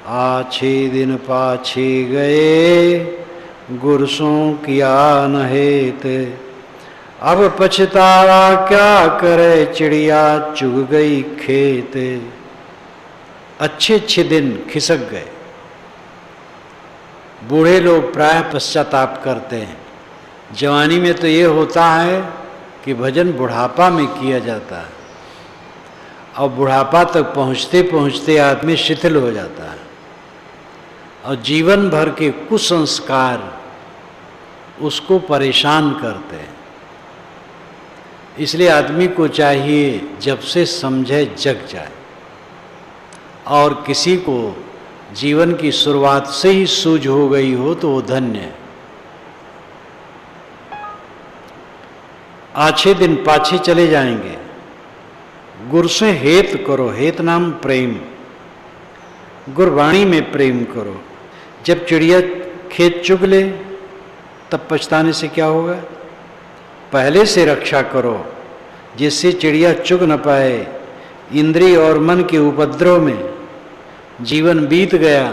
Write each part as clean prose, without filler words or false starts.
आछे दिन पाछे गए, गुरसों किया न हेत। अब पछतावा क्या करे, चिड़िया चुग गई खेत। अच्छे अच्छे दिन खिसक गए। बूढ़े लोग प्राय पश्चाताप करते हैं। जवानी में तो ये होता है कि भजन बुढ़ापा में किया जाता है, और बुढ़ापा तक पहुँचते पहुँचते आदमी शिथिल हो जाता है, और जीवन भर के कुसंस्कार उसको परेशान करते हैं। इसलिए आदमी को चाहिए जब से समझे जग जाए, और किसी को जीवन की शुरुआत से ही सूझ हो गई हो तो वो धन्य है। आछे दिन पाछे चले जाएंगे, गुर से हेत करो। हेत नाम प्रेम, गुरबाणी में प्रेम करो। जब चिड़िया खेत चुग ले तब पछताने से क्या होगा? पहले से रक्षा करो जिससे चिड़िया चुग न पाए। इंद्रिय और मन के उपद्रव में जीवन बीत गया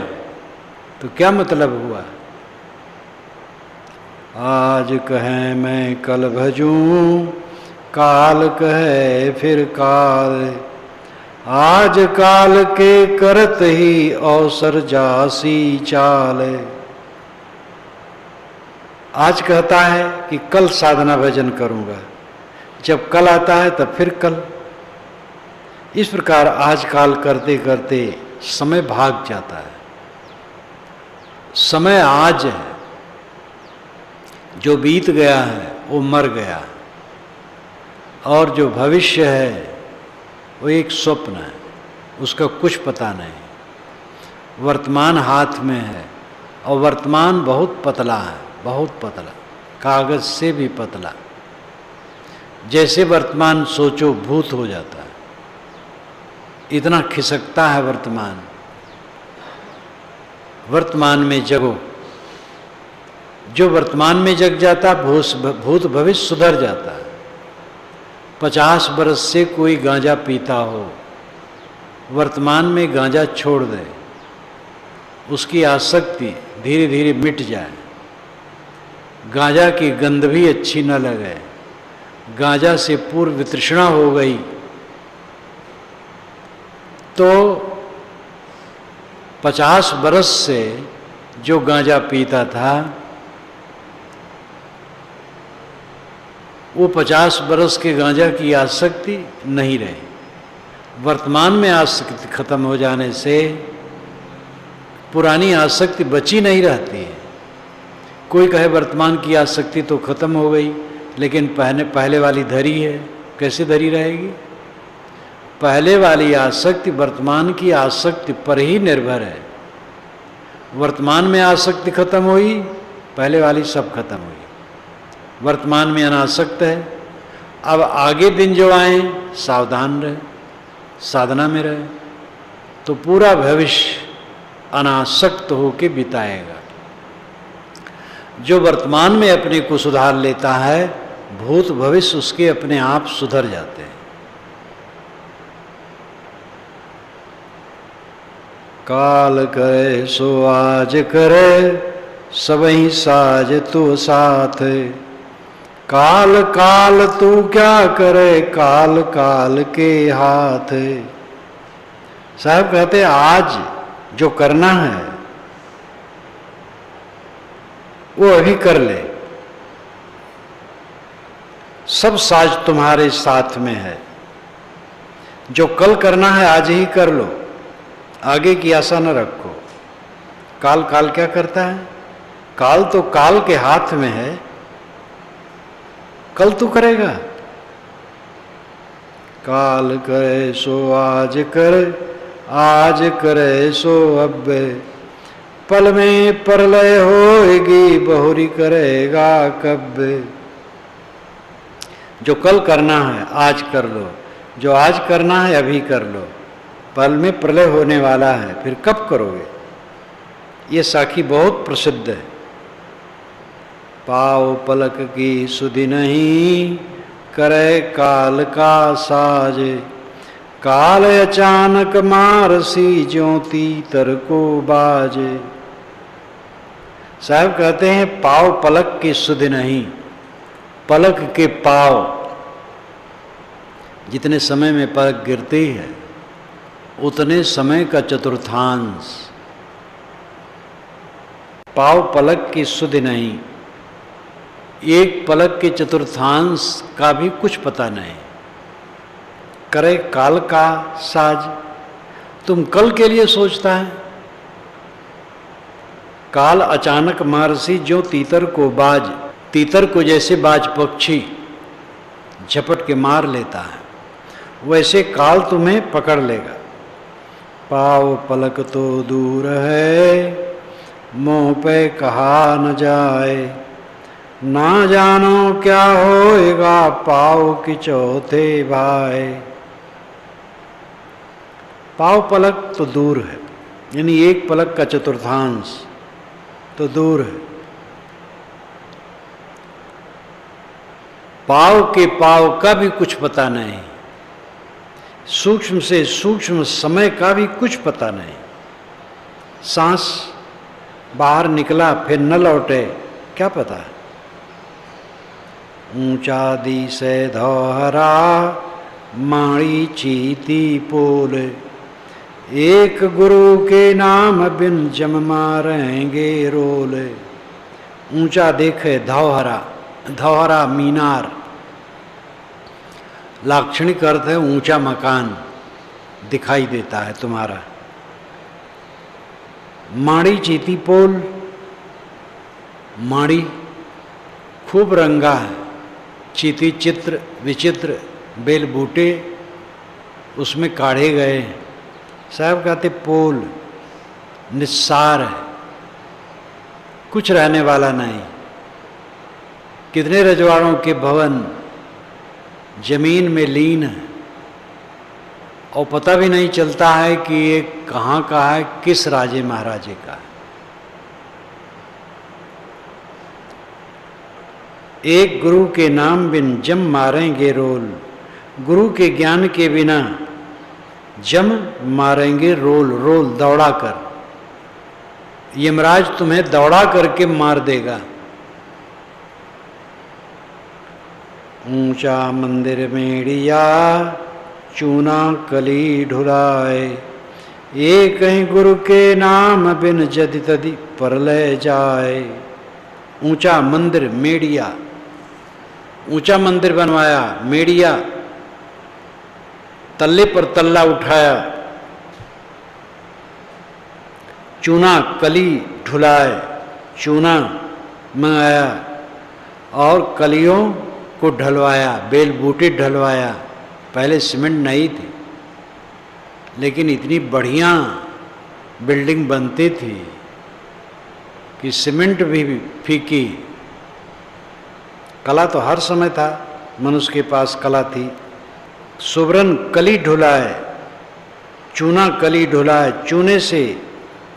तो क्या मतलब हुआ? आज कहे मैं कल भजूं, काल कहे फिर काल। आज काल के करत ही अवसर जासी चाल। आज कहता है कि कल साधना भजन करूंगा, जब कल आता है तब फिर कल। इस प्रकार आज काल करते करते समय भाग जाता है। समय आज है, जो बीत गया है वो मर गया, और जो भविष्य है वो एक स्वप्न है, उसका कुछ पता नहीं। वर्तमान हाथ में है, और वर्तमान बहुत पतला है, बहुत पतला, कागज से भी पतला। जैसे वर्तमान सोचो भूत हो जाता है, इतना खिसकता है वर्तमान। वर्तमान में जगो। जो वर्तमान में जग जाता भूत भविष्य सुधर जाता है। 50 बरस से कोई गांजा पीता हो, वर्तमान में गांजा छोड़ दे, उसकी आसक्ति धीरे धीरे मिट जाए। गांजा की गंध भी अच्छी न लगे, गांजा से पूर्व तृष्णा हो गई, तो 50 बरस से जो गांजा पीता था वो 50 बरस के गांजा की आसक्ति नहीं रही। वर्तमान में आसक्ति खत्म हो जाने से पुरानी आसक्ति बची नहीं रहती है। कोई कहे वर्तमान की आसक्ति तो खत्म हो गई, लेकिन पहले वाली धरी है, कैसे धरी रहेगी? पहले वाली आसक्ति वर्तमान की आसक्ति पर ही निर्भर है। वर्तमान में आसक्ति खत्म हुई, पहले वाली सब खत्म हुई। वर्तमान में अनासक्त है। अब आगे दिन जो आए सावधान रहे, साधना में रहे, तो पूरा भविष्य अनासक्त होके बिताएगा। जो वर्तमान में अपने को सुधार लेता है, भूत भविष्य उसके अपने आप सुधर जाते हैं। काल करे सो आज करे, सबही साज तू साथ। काल काल तू क्या करे, काल काल के हाथ। साहब कहते आज जो करना है वो अभी कर ले, सब साज तुम्हारे साथ में है। जो कल करना है आज ही कर लो, आगे की आशा न रखो। काल काल क्या करता है? काल तो काल के हाथ में है, कल तू करेगा। काल करे सो आज कर, आज करे सो अब। पल में प्रलय होएगी, बहुरी करेगा कब। जो कल करना है आज कर लो, जो आज करना है अभी कर लो। पल में प्रलय होने वाला है, फिर कब करोगे? ये साखी बहुत प्रसिद्ध है। पाओ पलक की सुधि नहीं, करे काल का साज। काल अचानक मारसी ज्योति तर को बाजे। साहब कहते हैं पाव पलक की सुध नहीं, पलक के पाव, जितने समय में पलक गिरती है उतने समय का चतुर्थांश। पाव पलक की सुध नहीं, एक पलक के चतुर्थांश का भी कुछ पता नहीं। करे काल का साज, तुम कल के लिए सोचता है। काल अचानक मारसी जो तीतर को बाज, तीतर को जैसे बाज पक्षी झपट के मार लेता है, वैसे काल तुम्हें पकड़ लेगा। पाव पलक तो दूर है, मुँह पे कहा न जाए, ना जानो क्या होएगा पाव की चौथे भाई। पाव पलक तो दूर है, यानी एक पलक का चतुर्थांश तो दूर है। पाव के पाव का भी कुछ पता नहीं, सूक्ष्म से सूक्ष्म समय का भी कुछ पता नहीं। सांस बाहर निकला फिर न लौटे, क्या पता है। ऊंचा दी से धौहरा माड़ी चीती पोल, एक गुरु के नाम बिन जम मारेंगे रोल। ऊंचा देखे धौहरा, धौहरा मीनार, लाक्षणिक अर्थ है ऊंचा मकान दिखाई देता है तुम्हारा। माड़ी चीती पोल, माड़ी खूब रंगा है, चीती चित्र विचित्र, बेल बूटे उसमें काढ़े गए। साहब कहते पोल निस्सार है, कुछ रहने वाला नहीं। कितने रजवाड़ों के भवन जमीन में लीन है और पता भी नहीं चलता है कि ये कहाँ का है, किस राजे महाराजे का है। एक गुरु के नाम बिन जम मारेंगे रोल, गुरु के ज्ञान के बिना जम मारेंगे रोल, रोल दौड़ा कर। यमराज तुम्हें दौड़ा करके मार देगा। ऊंचा मंदिर मेड़िया चूना कली ढुलाए, एक कहीं गुरु के नाम बिन जदि तदि परलय जाए। ऊंचा मंदिर मेड़िया, ऊंचा मंदिर बनवाया, मेड़िया तल्ले पर तल्ला उठाया, चूना कली ढुलाए, चूना मंगाया और कलियों को ढलवाया, बेल बूटे ढलवाया। पहले सीमेंट नहीं थी, लेकिन इतनी बढ़िया बिल्डिंग बनती थी कि सीमेंट भी फीकी। कला तो हर समय था, मनुष्य के पास कला थी। सुवरन कली ढुलाए, चूना कली ढुलाए, चूने से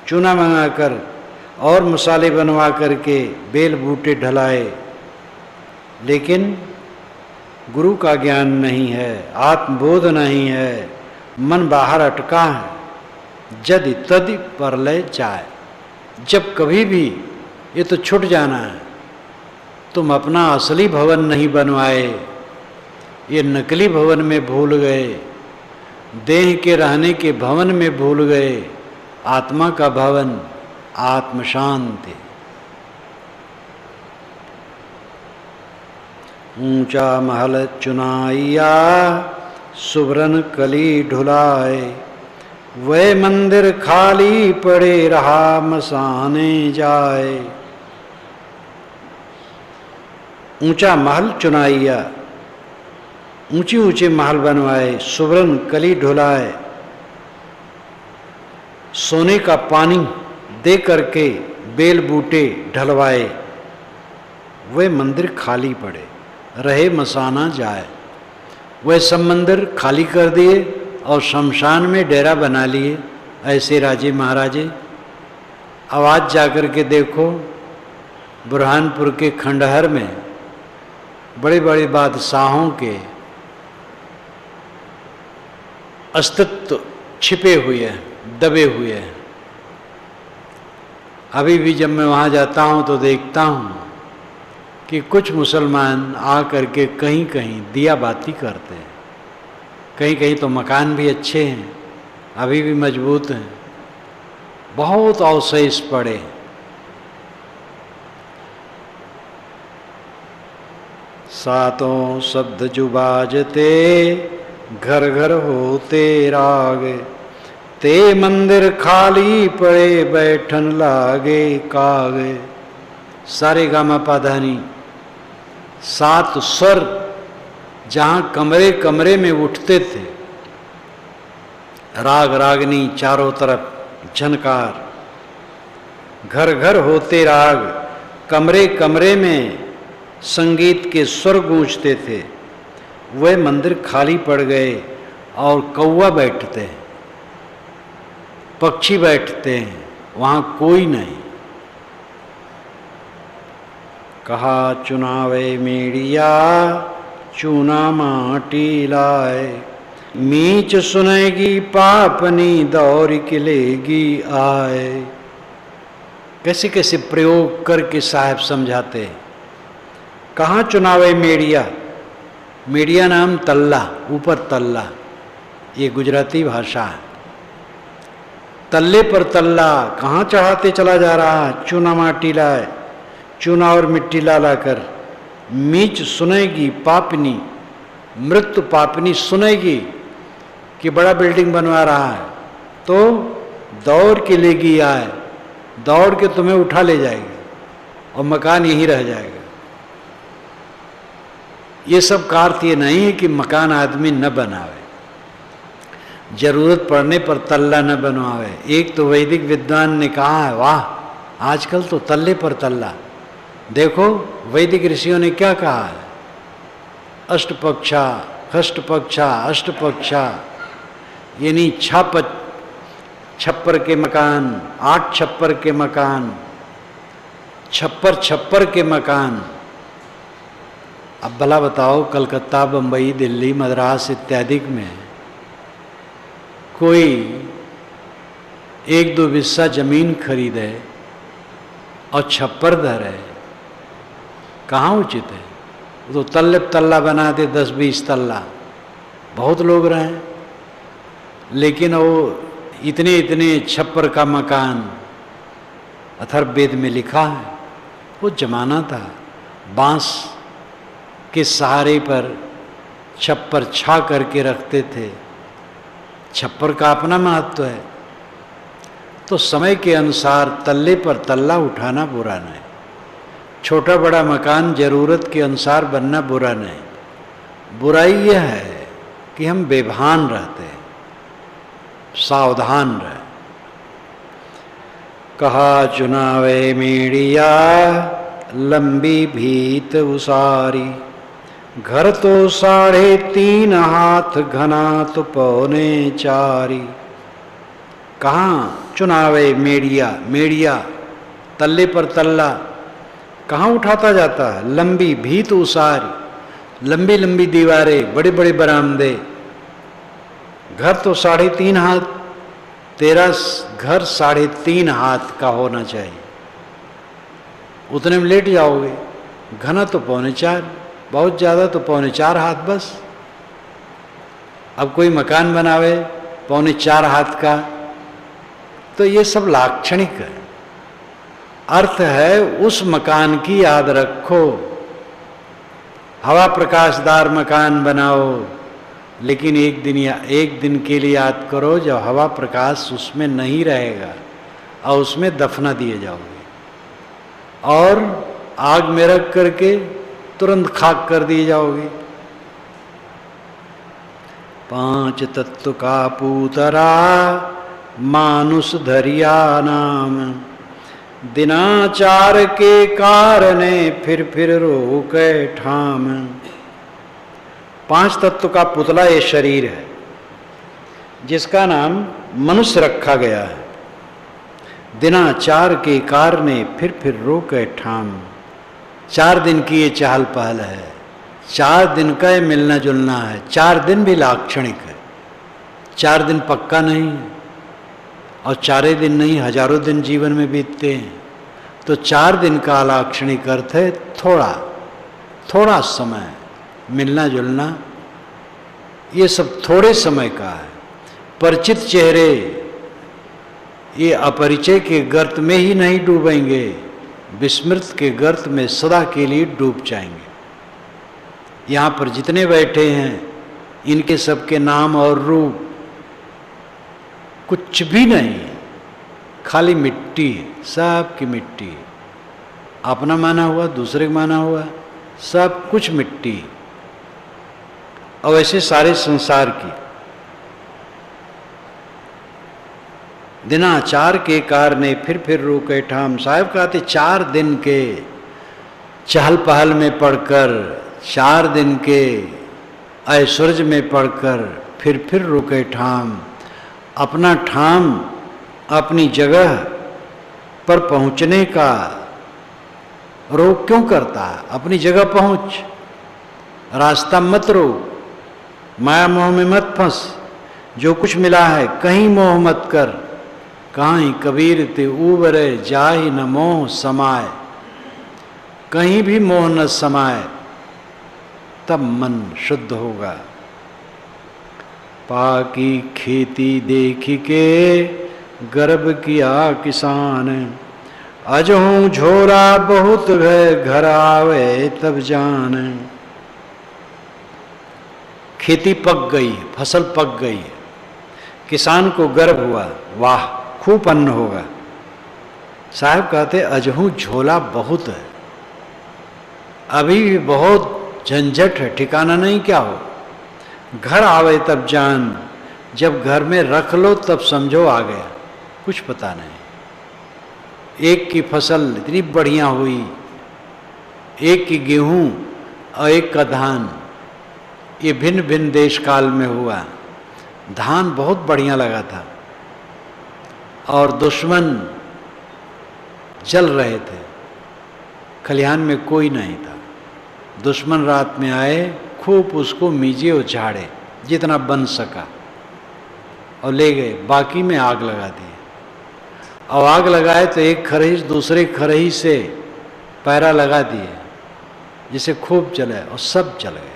चूना मंगाकर और मसाले बनवा करके बेल बूटे ढलाए। लेकिन गुरु का ज्ञान नहीं है, आत्मबोध नहीं है, मन बाहर अटका है। जदि तदि परलय जाए, जब कभी भी ये तो छूट जाना है। तुम अपना असली भवन नहीं बनवाए, ये नकली भवन में भूल गए, देह के रहने के भवन में भूल गए। आत्मा का भवन आत्म शांति। ऊंचा महल चुनाइया सुवरन कली ढुलाए, वह मंदिर खाली पड़े रहा मसाने जाए। ऊंचा महल चुनाइया, ऊंचे ऊंचे महल बनवाए, सुवरन कली ढुलाए, सोने का पानी दे करके बेल बूटे ढलवाए। वे मंदिर खाली पड़े रहे मसाना जाए। वे सब मंदिर खाली कर दिए और शमशान में डेरा बना लिए। ऐसे राजे महाराजे। अब आज जाकर के देखो, बुरहानपुर के खंडहर में बड़े बड़े बादशाहों के अस्तित्व छिपे हुए हैं, दबे हुए हैं। अभी भी जब मैं वहाँ जाता हूँ तो देखता हूँ कि कुछ मुसलमान आ करके कहीं कहीं दिया बाती करते हैं, कहीं कहीं तो मकान भी अच्छे हैं, अभी भी मजबूत हैं, बहुत अवशेष पड़े हैं। सातों शब्द जो बाजते, घर घर होते राग, ते मंदिर खाली पड़े बैठन लागे कागे। सारे गामा पाधानी 7 स्वर जहाँ कमरे कमरे में उठते थे, राग रागनी चारों तरफ झनकार, घर घर होते राग, कमरे कमरे में संगीत के स्वर गूंजते थे। वह मंदिर खाली पड़ गए और कौवा बैठते हैं, पक्षी बैठते हैं, वहाँ कोई नहीं। कहा चुनावे मेड़िया, चूना माटी लाए, मीच सुनेगी पापनी दौड़ किलेगी आए। कैसे कैसे प्रयोग करके साहब समझाते हैं। कहाँ चुनावे मेड़िया, मेड़िया नाम तल्ला, ऊपर तल्ला, ये गुजराती भाषा है। तल्ले पर तल्ला कहाँ चढ़ाते चला जा रहा, चूना माटी लाए, चूना और मिट्टी ला लाकर। मीच सुनेगी पापनी, मृत्यु पापनी सुनेगी कि बड़ा बिल्डिंग बनवा रहा है, तो दौड़ के लेगी आए, दौड़ के तुम्हें उठा ले जाएगी और मकान यहीं रह जाएगा। ये सब का अर्थ ये नहीं है कि मकान आदमी न बनावे, जरूरत पड़ने पर तल्ला न बनवावे। एक तो वैदिक विद्वान ने कहा है, वाह आजकल तो तल्ले पर तल्ला। देखो वैदिक ऋषियों ने क्या कहा है, अष्टपक्षा, खष्टपक्षा, अष्टपक्षा, यानी 6 छप्पर के मकान, 8 छप्पर के मकान, छप्पर के मकान। अब भला बताओ, कलकत्ता, बम्बई, दिल्ली, मद्रास इत्यादि में कोई 1-2 बिस्सा जमीन खरीदे और छप्पर धरे, कहाँ उचित है? वो तो तल्ला बना दे, 10-20 तल्ला, बहुत लोग रहे। लेकिन वो इतने इतने छप्पर का मकान, अथर्ववेद में लिखा है, वो जमाना था बांस के सहारे पर छप्पर छा करके रखते थे। छप्पर का अपना महत्व है। तो समय के अनुसार तल्ले पर तल्ला उठाना बुरा नहीं, छोटा बड़ा मकान जरूरत के अनुसार बनना बुरा नहीं। बुराई यह है कि हम बेभान रहते हैं, सावधान रहे। कहा चुनावे मेड़िया, लंबी भीत उसारी, घर तो 3.5 हाथ घना तो 4.25। कहाँ चुनावे मेड़िया, मेड़िया तल्ले पर तल्ला कहाँ उठाता जाता है? लंबी भीत उसारी, लंबी लंबी दीवारें, बड़े बड़े बरामदे। घर तो 3.5 हाथ, तेरा घर 3.5 हाथ का होना चाहिए, उतने में लेट जाओगे। घना तो 4.25, बहुत ज़्यादा तो 4.25 हाथ बस। अब कोई मकान बनावे 4.25 हाथ का, तो ये सब लाक्षणिक है। अर्थ है उस मकान की याद रखो। हवा प्रकाशदार मकान बनाओ, लेकिन एक दिन के लिए याद करो जब हवा प्रकाश उसमें नहीं रहेगा और उसमें दफना दिए जाओगे, और आग में रख करके तुरंत खाक कर दिए जाओगे। 5 तत्व का पूतरा, मानुष धरिया नाम, दिनाचार के कारणे फिर रोके ठाम। 5 तत्व का पुतला ये शरीर है, जिसका नाम मनुष्य रखा गया है। दिनाचार के कारणे फिर रोके ठाम। 4 दिन की ये चहल पहल है, 4 दिन का ये मिलना जुलना है। 4 दिन भी लाक्षणिक है। 4 दिन पक्का नहीं है, और 4 दिन नहीं, हजारों दिन जीवन में बीतते हैं। तो 4 दिन का लाक्षणिक अर्थ है थोड़ा थोड़ा समय, मिलना जुलना, ये सब थोड़े समय का है। परिचित चेहरे ये अपरिचय के गर्त में ही नहीं डूबेंगे, विस्मृत के गर्त में सदा के लिए डूब जाएंगे। यहाँ पर जितने बैठे हैं इनके सबके नाम और रूप कुछ भी नहीं है, खाली मिट्टी है, सब की मिट्टी है। अपना माना हुआ, दूसरे का माना हुआ, सब कुछ मिट्टी। और वैसे सारे संसार की दिनाचार के कारणे फिर रोके ठाम। साहब कहते 4 दिन के चहल पहल में पढ़कर, 4 दिन के ऐश्वर्य में पढ़कर फिर रोके ठाम। अपना ठाम, अपनी जगह पर पहुंचने का रोक क्यों करता है? अपनी जगह पहुंच, रास्ता मत रोक, माया मोह में मत फंस। जो कुछ मिला है कहीं मोह मत कर, कहीं कबीर ते उबरे जाहि न मोह समाए। कहीं भी मोह न समाए, तब मन शुद्ध होगा। पाकी खेती देखी के गर्भ किया किसान, अजहूँ झोरा बहुत है घर आवे तब जान। खेती पक गई, फसल पक गई, किसान को गर्व हुआ, वाह खूब अन्न होगा। साहब कहते अजहूँ झोला बहुत है, अभी भी बहुत झंझट है, ठिकाना नहीं क्या हो। घर आवे तब जान, जब घर में रख लो तब समझो आ गया, कुछ पता नहीं। एक की फसल इतनी बढ़िया हुई, एक की गेहूं और एक का धान, ये भिन्न भिन्न देश काल में हुआ। धान बहुत बढ़िया लगा था और दुश्मन जल रहे थे, खलिहान में कोई नहीं था। दुश्मन रात में आए, खूब उसको मीजे और झाड़े जितना बन सका और ले गए, बाकी में आग लगा दी। और आग लगाए तो एक खरही दूसरे खरही से पैरा लगा दिए, जिसे खूब जले और सब जल गए।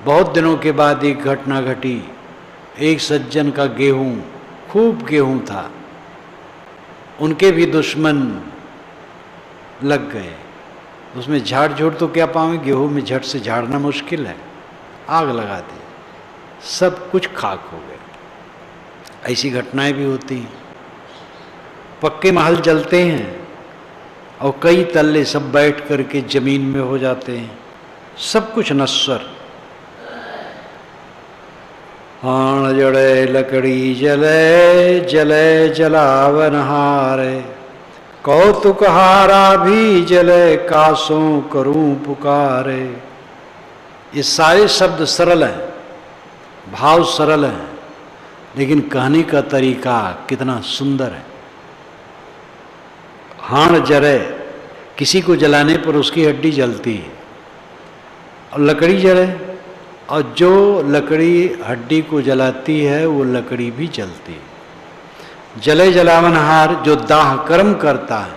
बहुत दिनों के बाद एक घटना घटी, एक सज्जन का गेहूं, खूब गेहूं था, उनके भी दुश्मन लग गए। उसमें झाड़ झूड़ तो क्या पावे, गेहूं में झट से झाड़ना मुश्किल है, आग लगा दी, सब कुछ खाक हो गए। ऐसी घटनाएं भी होती हैं। पक्के महल जलते हैं और कई तल्ले सब बैठ करके जमीन में हो जाते हैं, सब कुछ नश्वर। हाण जड़े लकड़ी जले, जले जलावन हारे, कौतुक हारा भी जले, कासों करूं पुकारे। ये सारे शब्द सरल हैं, भाव सरल हैं, लेकिन कहने का तरीका कितना सुंदर है। हाण जरे, किसी को जलाने पर उसकी हड्डी जलती है, और लकड़ी जले, और जो लकड़ी हड्डी को जलाती है वो लकड़ी भी जलती है। जले जलावनहार, जो दाह कर्म करता है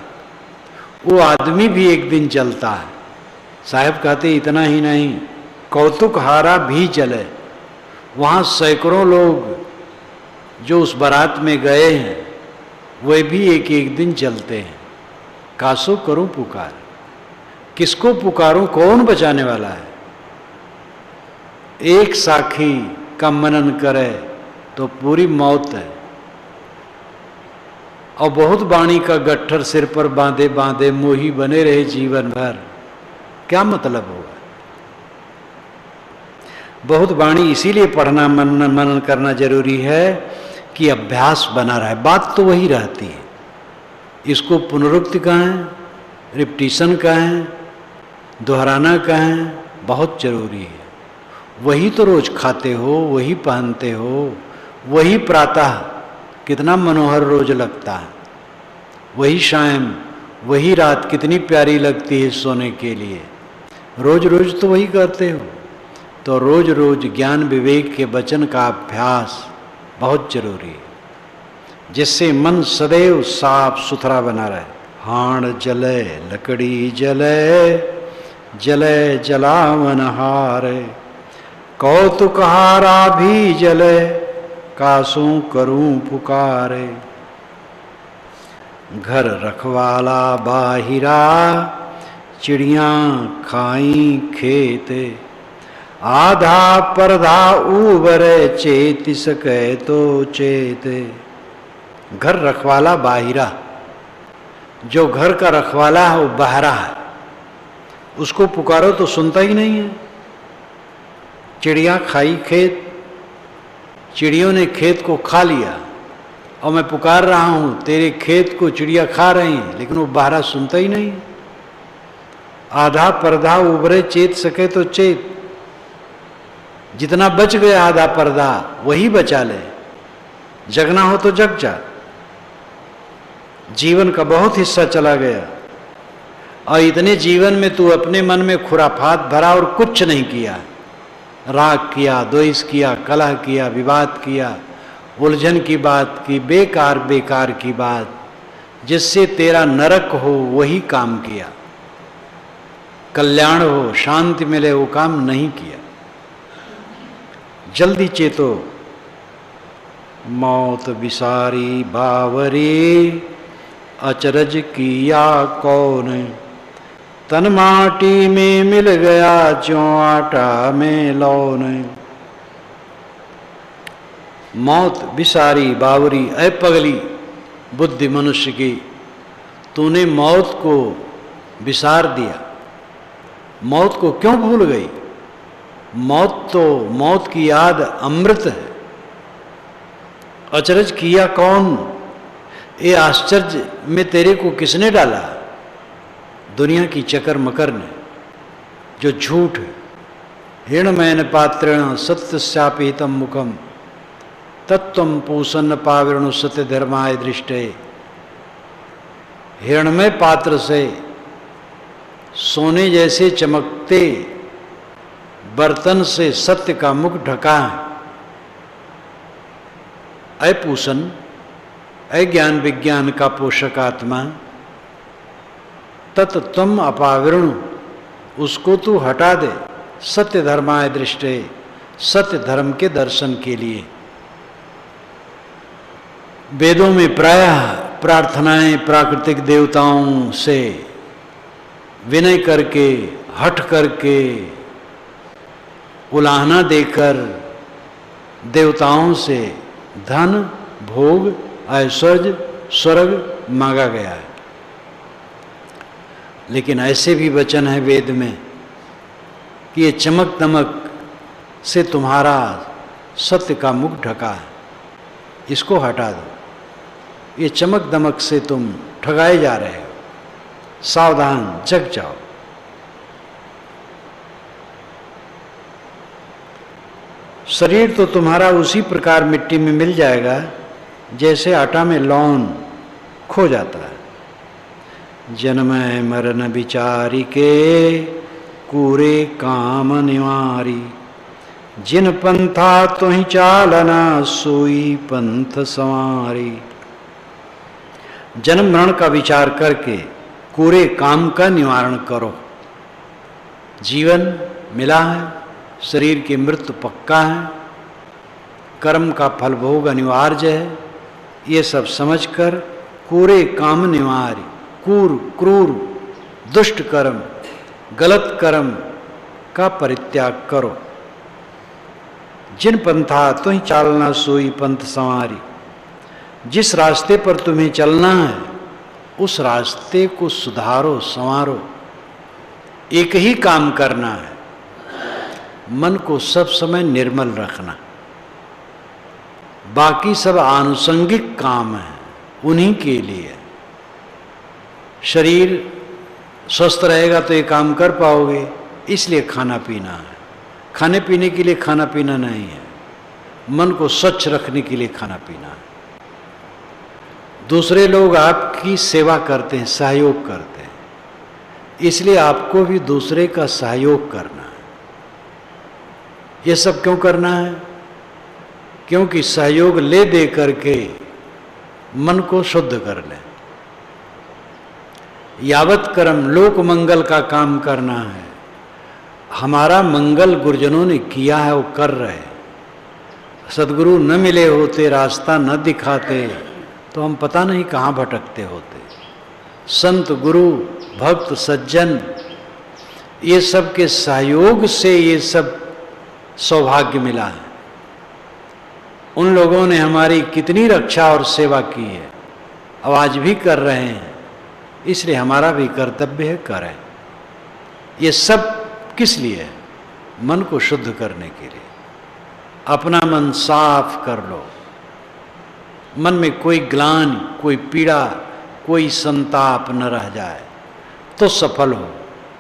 वो आदमी भी एक दिन जलता है। साहब कहते इतना ही नहीं, कौतुक हारा भी जले। वहाँ सैकड़ों लोग जो उस बारात में गए हैं वे भी एक एक दिन जलते हैं। कासो करूं पुकार, किसको पुकारूं, कौन बचाने वाला है। एक साखी का मनन करे तो पूरी मौत है, और बहुत वाणी का गट्ठर सिर पर बांधे बांधे मोही बने रहे जीवन भर, क्या मतलब होगा। बहुत वाणी इसीलिए पढ़ना मनन करना जरूरी है कि अभ्यास बना रहे। बात तो वही रहती है, इसको पुनरुक्ति कहें, रिपीटिशन कहें, दोहराना कहें, बहुत जरूरी है। वही तो रोज खाते हो, वही पहनते हो, वही प्रातः कितना मनोहर रोज लगता है, वही शाम, वही रात कितनी प्यारी लगती है सोने के लिए। रोज रोज तो वही करते हो, तो रोज रोज ज्ञान विवेक के वचन का अभ्यास बहुत जरूरी है, जिससे मन सदैव साफ सुथरा बना रहे। हाण जले लकड़ी जले, जले जलावन हारे, कौतुक हारा भी जले, कासों करूं पुकारे। घर रखवाला बाहिरा, चिड़ियाँ खाई खेत, आधा परधा उबरे, चेत सके तो चेत। घर रखवाला बाहिरा, जो घर का रखवाला है वो बहरा है, उसको पुकारो तो सुनता ही नहीं है। चिड़िया खाई खेत, चिड़ियों ने खेत को खा लिया और मैं पुकार रहा हूँ, तेरे खेत को चिड़िया खा रही हैं, लेकिन वो बहरा सुनता ही नहीं। आधा पर्दा उभरे, चेत सके तो चेत। जितना बच गया आधा पर्दा वही बचा ले, जगना हो तो जग जा। जीवन का बहुत हिस्सा चला गया और इतने जीवन में तू अपने मन में खुराफात भरा और कुछ नहीं किया। राग किया, द्वेष किया, कलह किया, विवाद किया, उलझन की बात की, बेकार बेकार की बात, जिससे तेरा नरक हो वही काम किया। कल्याण हो, शांति मिले वो काम नहीं किया। जल्दी चेतो। मौत विसारी बावरी, अचरज किया कौन, तन माटी में मिल गया ज्यों आटा में लौन। मौत विसारी बावरी, ऐ पगली बुद्धि मनुष्य की, तूने मौत को विसार दिया। मौत को क्यों भूल गई? मौत की याद अमृत है। अचरज किया कौन, ये आश्चर्य में तेरे को किसने डाला? दुनिया की चकर मकर ने, जो झूठ है। हिरणमयन पात्रेण सत्यस्यापिहितं मुखम, तत्त्वं पूषन्न पावृणु सत्य धर्माय दृष्टे। हिरणमय पात्र से सोने जैसे चमकते बर्तन से सत्य का मुख ढका है। अय पूषण, अय ज्ञान विज्ञान का पोषक आत्मा, तत्त्वम अपावृणु, उसको तू हटा दे। सत्य धर्माय दृष्टे, सत्य धर्म के दर्शन के लिए। वेदों में प्रायः प्रार्थनाएं प्राकृतिक देवताओं से विनय करके, हठ करके, उलाहना देकर देवताओं से धन, भोग, ऐश्वर्य, स्वर्ग मांगा गया है। लेकिन ऐसे भी वचन है वेद में कि ये चमक दमक से तुम्हारा सत्य का मुख ढका है, इसको हटा दो। ये चमक दमक से तुम ठगाए जा रहे हो, सावधान, जग जाओ। शरीर तो तुम्हारा उसी प्रकार मिट्टी में मिल जाएगा जैसे आटा में लौन खो जाता है। जन्म मरण विचारी के, कूरे काम निवारी, जिन पंथा तुहि चालना, सोई पंथ संवारी। जन्म मरण का विचार करके कूरे काम का निवारण करो। जीवन मिला है, शरीर की मृत्यु पक्का है, कर्म का फल भोग अनिवार्य है, ये सब समझकर कूरे काम निवारी, क्रूर दुष्ट कर्म, गलत कर्म का परित्याग करो। जिन पंथा तुहि चालना, सोई पंथ संवारी। जिस रास्ते पर तुम्हें चलना है उस रास्ते को सुधारो, संवारो। एक ही काम करना है, मन को सब समय निर्मल रखना। बाकी सब आनुषंगिक काम है, उन्हीं के लिए। शरीर स्वस्थ रहेगा तो ये काम कर पाओगे, इसलिए खाना पीना है। खाने पीने के लिए खाना पीना नहीं है, मन को स्वच्छ रखने के लिए खाना पीना है। दूसरे लोग आपकी सेवा करते हैं, सहयोग करते हैं, इसलिए आपको भी दूसरे का सहयोग करना है। ये सब क्यों करना है? क्योंकि सहयोग ले दे करके मन को शुद्ध कर लें। यावत कर्म लोक मंगल का काम करना है। हमारा मंगल गुरुजनों ने किया है, वो कर रहे। सदगुरु न मिले होते, रास्ता न दिखाते, तो हम पता नहीं कहाँ भटकते होते। संत गुरु भक्त सज्जन ये सब के सहयोग से ये सब सौभाग्य मिला है। उन लोगों ने हमारी कितनी रक्षा और सेवा की है, अब आज भी कर रहे हैं, इसलिए हमारा भी कर्तव्य है करें। ये सब किस लिए है? मन को शुद्ध करने के लिए। अपना मन साफ कर लो, मन में कोई ग्लानि, कोई पीड़ा, कोई संताप न रह जाए तो सफल हो।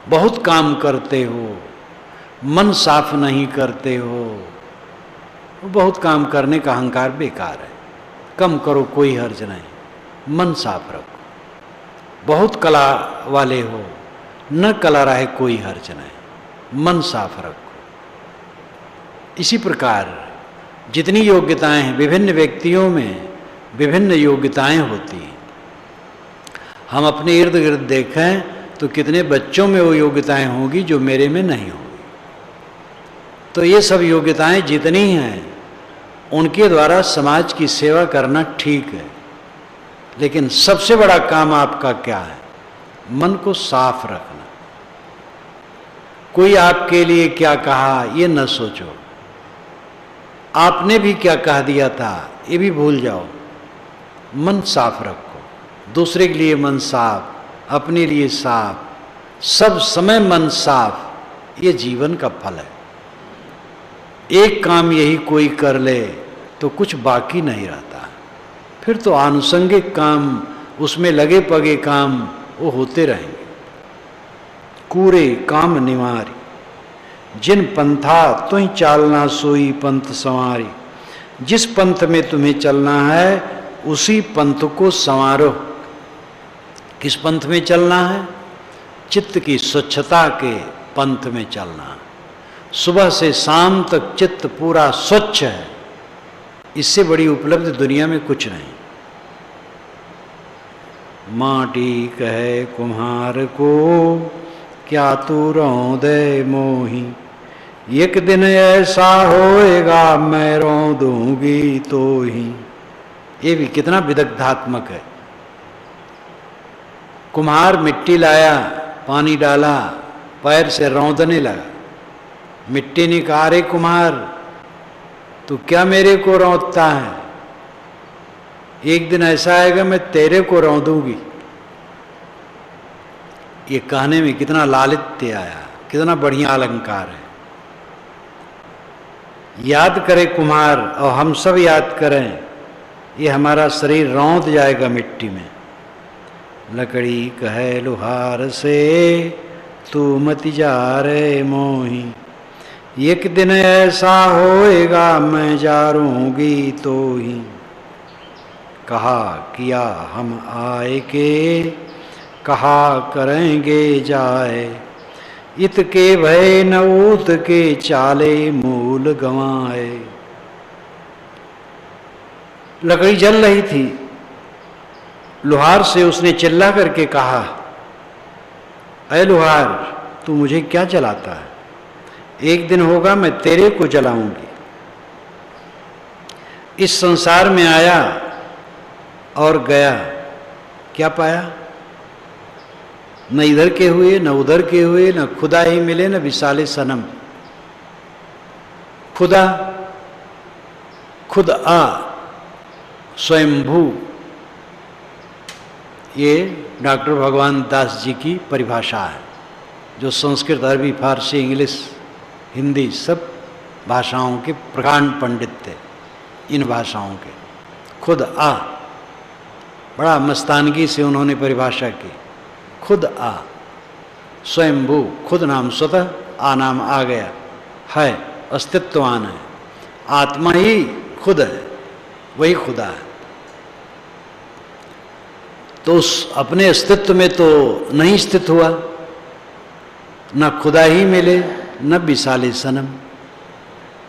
बहुत काम करते हो, मन साफ नहीं करते हो, बहुत काम करने का अहंकार बेकार है। कम करो, कोई हर्ज नहीं, मन साफ रखो। बहुत कला वाले हो, न कला रहे कोई हर्ज नहीं, मन साफ रखो। इसी प्रकार जितनी योग्यताएं हैं, विभिन्न व्यक्तियों में विभिन्न योग्यताएं होती हैं। हम अपने इर्द गिर्द देखें तो कितने बच्चों में वो योग्यताएं होंगी जो मेरे में नहीं होंगी। तो ये सब योग्यताएं जितनी हैं उनके द्वारा समाज की सेवा करना ठीक है, लेकिन सबसे बड़ा काम आपका क्या है? मन को साफ रखना। कोई आपके लिए क्या कहा ये न सोचो, आपने भी क्या कह दिया था ये भी भूल जाओ। मन साफ रखो, दूसरे के लिए मन साफ, अपने लिए साफ, सब समय मन साफ, ये जीवन का फल है। एक काम यही कोई कर ले तो कुछ बाकी नहीं रहता, फिर तो आनुषंगिक काम, उसमें लगे पगे काम वो होते रहेंगे। कूरे काम निवारी, जिन पंथा तुम चालना सोई पंथ संवारी। जिस पंथ में तुम्हें चलना है उसी पंथ को संवारो। किस पंथ में चलना है? चित्त की स्वच्छता के पंथ में चलना। सुबह से शाम तक चित्त पूरा स्वच्छ है, इससे बड़ी उपलब्धि दुनिया में कुछ नहीं। माटी कहे कुम्हार को, क्या तू रौंदे मोही। एक दिन ऐसा होएगा मैं रौंदूंगी तो ही। ये भी कितना विदग्धात्मक है। कुम्हार मिट्टी लाया, पानी डाला, पैर से रौंदने लगा। मिट्टी ने कहा, अरे कुम्हार तू क्या मेरे को रौंदता है? एक दिन ऐसा आएगा मैं तेरे को रौंदूंगी। ये कहने में कितना लालित्य आया, कितना बढ़िया अलंकार है। याद करे कुम्हार और हम सब याद करें, ये हमारा शरीर रौंद जाएगा मिट्टी में। लकड़ी कहे लुहार से, तू मत जा रे मोही। एक दिन ऐसा होएगा मैं जारूंगी तो ही। कहा किया हम आए के, कहा करेंगे जाए। इत के भय न ऊत के चाले मूल गंवाए। लकड़ी जल रही थी, लुहार से उसने चिल्ला करके कहा, अरे लुहार तू मुझे क्या जलाता है? एक दिन होगा मैं तेरे को जलाऊंगी। इस संसार में आया और गया, क्या पाया? न इधर के हुए न उधर के हुए, न खुदा ही मिले न विशाले सनम। खुदा खुद आ स्वयंभू, ये डॉक्टर भगवान दास जी की परिभाषा है, जो संस्कृत, अरबी, फारसी, इंग्लिश, हिंदी सब भाषाओं के प्रकांड पंडित थे। इन भाषाओं के खुद आ, बड़ा मस्तानगी से उन्होंने परिभाषा की। खुद आ स्वयंभू, खुद नाम स्वतः, आ नाम आ गया, है अस्तित्ववान है। आत्मा ही खुद है, वही खुदा है। तो उस अपने अस्तित्व में तो नहीं स्थित हुआ, न खुदा ही मिले न विशाले सनम।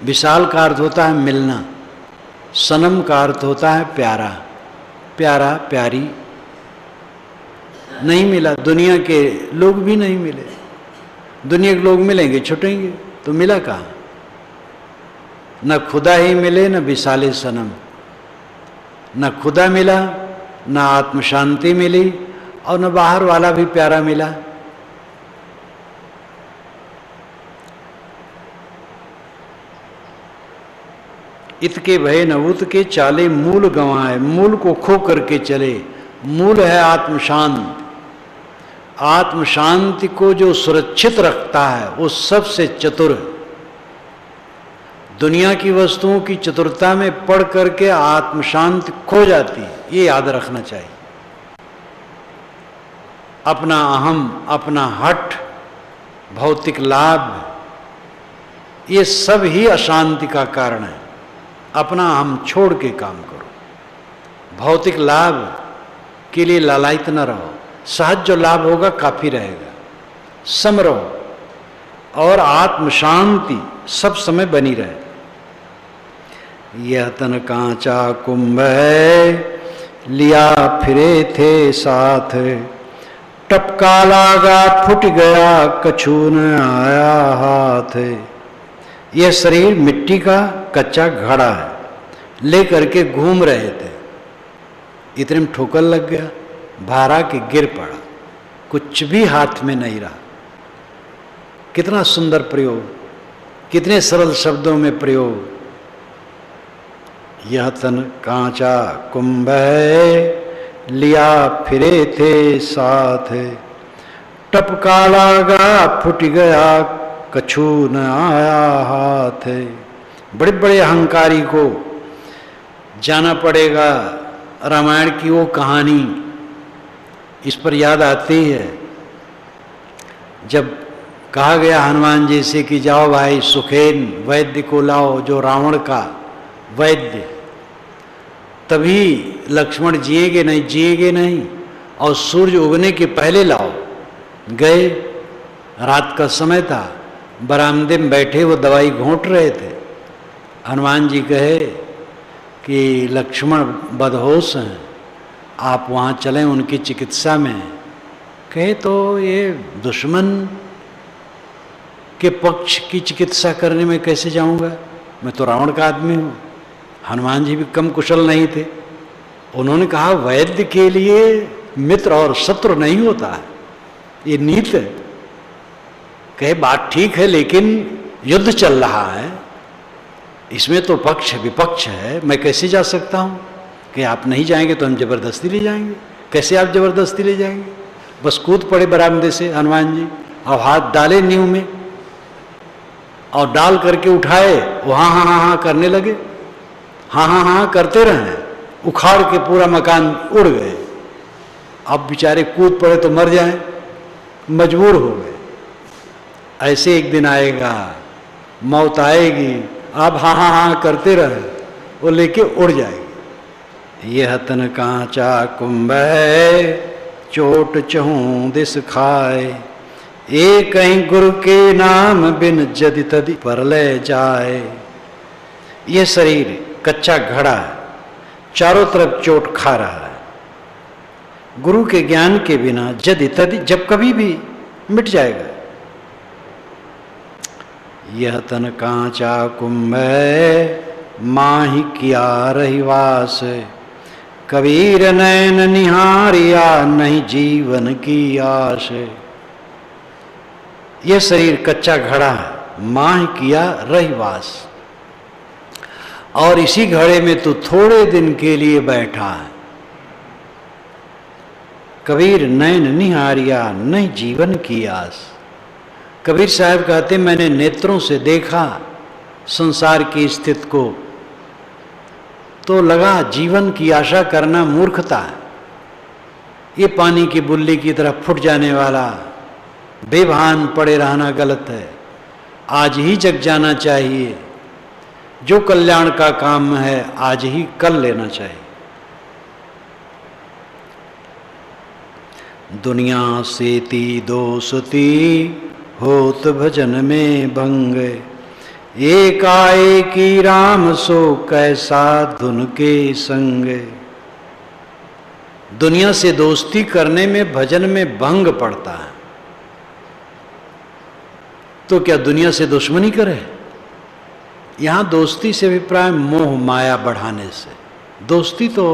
विशाल का अर्थ होता है मिलना, सनम का अर्थ होता है प्यारा, प्यारा प्यारी। नहीं मिला, दुनिया के लोग भी नहीं मिले। दुनिया के लोग मिलेंगे छुटेंगे, तो मिला कहाँ? न खुदा ही मिले न विशाले सनम, न खुदा मिला न आत्म शांति मिली और न बाहर वाला भी प्यारा मिला। इतके भय न उत के चाले मूल गंवाए, मूल को खो करके चले। मूल है आत्म शांत। आत्म शांति को जो सुरक्षित रखता है वो सबसे चतुर। दुनिया की वस्तुओं की चतुरता में पढ़ करके आत्म शांति खो जाती है, ये याद रखना चाहिए। अपना अहम, अपना हठ, भौतिक लाभ, ये सब ही अशांति का कारण है। अपना अहम छोड़ के काम करो। भौतिक लाभ के लिए लालायित न रहो। सहज जो लाभ होगा काफी रहेगा। सम रहो और आत्म शांति सब समय बनी रहे। यह तन कांचा कुंभ है, लिया फिरे थे साथ, टपका लागा फुट गया कछु न आया हाथ। यह शरीर मिट्टी का कच्चा घड़ा है, ले करके घूम रहे थे। इतने में ठोकर लग गया, भारा के गिर पड़ा, कुछ भी हाथ में नहीं रहा। कितना सुंदर प्रयोग, कितने सरल शब्दों में प्रयोग। यह तन कांचा कुंभ है, लिया फिरे थे साथ, टपका लागा फुट गया कछु न आया हाथ। बड़े बड़े अहंकारी को जाना पड़ेगा। रामायण की वो कहानी इस पर याद आती है, जब कहा गया हनुमान जी से कि जाओ भाई सुखेन वैद्य को लाओ, जो रावण का वैद्य। तभी लक्ष्मण जिएगे नहीं, जिएगे नहीं, और सूर्य उगने के पहले लाओ। गए, रात का समय था, बरामदे में बैठे वो दवाई घोंट रहे थे। हनुमान जी कहे कि लक्ष्मण बदहोश हैं, आप वहाँ चलें उनकी चिकित्सा में। कहे तो ये दुश्मन के पक्ष की चिकित्सा करने में कैसे जाऊँगा, मैं तो रावण का आदमी हूँ। हनुमान जी भी कम कुशल नहीं थे। उन्होंने कहा वैद्य के लिए मित्र और शत्रु नहीं होता है, ये नीत है। कहे बात ठीक है, लेकिन युद्ध चल रहा है, इसमें तो पक्ष विपक्ष है, मैं कैसे जा सकता हूँ? कि आप नहीं जाएंगे तो हम जबरदस्ती ले जाएंगे। कैसे आप जबरदस्ती ले जाएंगे? बस कूद पड़े बरामदे से हनुमान जी और हाथ डाले नींव में और डाल करके उठाए। वो हाँ हाँ हाँ हाँ करने लगे, हाँ हाँ हाँ करते रहे, उखाड़ के पूरा मकान उड़ गए। अब बेचारे कूद पड़े तो मर जाए, मजबूर हो गए। ऐसे एक दिन आएगा, मौत आएगी, आप हाँ हाँ हाँ करते रहे, वो लेके उड़ जाएगी। यह तन कांचा कुंभ है, चोट चहूं दिस खाए, एक कहीं गुरु के नाम बिन जदि तदि पर ले जाए। यह शरीर कच्चा घड़ा है, चारों तरफ चोट खा रहा है। गुरु के ज्ञान के बिना जदि तदि जब कभी भी मिट जाएगा। यह तन कांचा कुंभ है, माही किया रहिवास, कबीर नैन निहारिया नहीं जीवन की आस। यह शरीर कच्चा घड़ा है, माही किया रहिवास, और इसी घड़े में तो थोड़े दिन के लिए बैठा है। कबीर नैन निहारिया नहीं जीवन की आस। कबीर साहब कहते मैंने नेत्रों से देखा संसार की स्थिति को, तो लगा जीवन की आशा करना मूर्खता है। ये पानी की बुल्ली की तरह फुट जाने वाला बेभान पड़े रहना गलत है। आज ही जग जाना चाहिए। जो कल्याण का काम है आज ही कर लेना चाहिए। दुनिया से ती दोस्ती, होत भजन में भंग, एकाएकी राम सो कैसा धुन के संग। दुनिया से दोस्ती करने में भजन में भंग पड़ता है, तो क्या दुनिया से दुश्मनी करे? यहां दोस्ती से अभिप्राय मोह माया बढ़ाने से। दोस्ती तो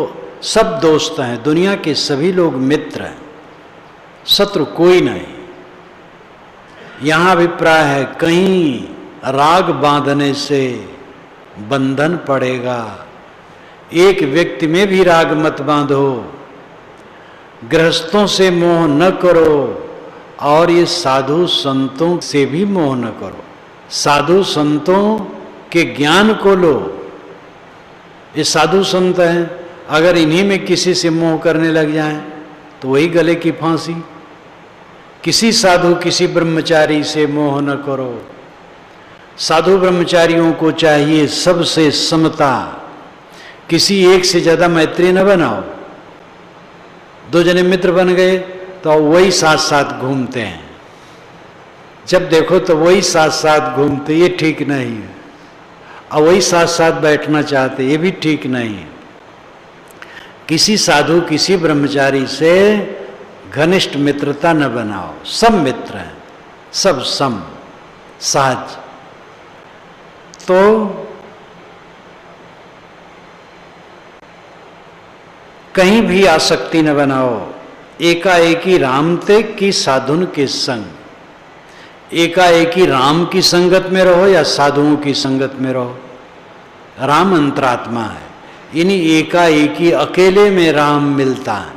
सब दोस्त हैं, दुनिया के सभी लोग मित्र हैं, शत्रु कोई नहीं। यहां अभिप्राय है कहीं राग बांधने से बंधन पड़ेगा। एक व्यक्ति में भी राग मत बांधो, गृहस्थों से मोह न करो, और ये साधु संतों से भी मोह न करो। साधु संतों के ज्ञान को लो। ये साधु संत हैं, अगर इन्हीं में किसी से मोह करने लग जाएं तो वही गले की फांसी। किसी साधु किसी ब्रह्मचारी से मोह न करो। साधु ब्रह्मचारियों को चाहिए सबसे समता, किसी एक से ज्यादा मैत्री न बनाओ। दो जने मित्र बन गए तो वही साथ साथ घूमते हैं, जब देखो तो वही साथ साथ घूमते, ये ठीक नहीं है। और वही साथ साथ बैठना चाहते, ये भी ठीक नहीं है। किसी साधु किसी ब्रह्मचारी से घनिष्ठ मित्रता न बनाओ। सब मित्र हैं, सब सम सहज। तो कहीं भी आसक्ति न बनाओ। एकाएकी राम ते की साधुन के संग। एकाएकी राम की संगत में रहो या साधुओं की संगत में रहो। राम अंतरात्मा है, इन्हीं एकाएकी अकेले में राम मिलता है।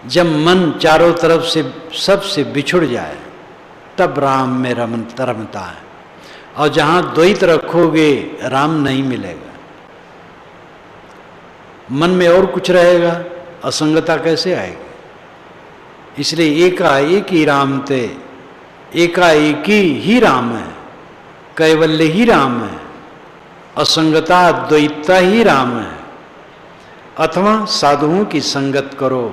जब मन चारों तरफ से सबसे बिछुड़ जाए तब राम में रमता है। और जहां द्वैत रखोगे राम नहीं मिलेगा, मन में और कुछ रहेगा, असंगता कैसे आएगी? इसलिए एकाएकी राम ते, एकाएकी ही राम है, कैवल्य ही राम है, असंगता द्वैतता ही राम है। अथवा साधुओं की संगत करो,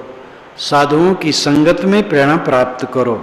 साधुओं की संगत में प्रेरणा प्राप्त करो।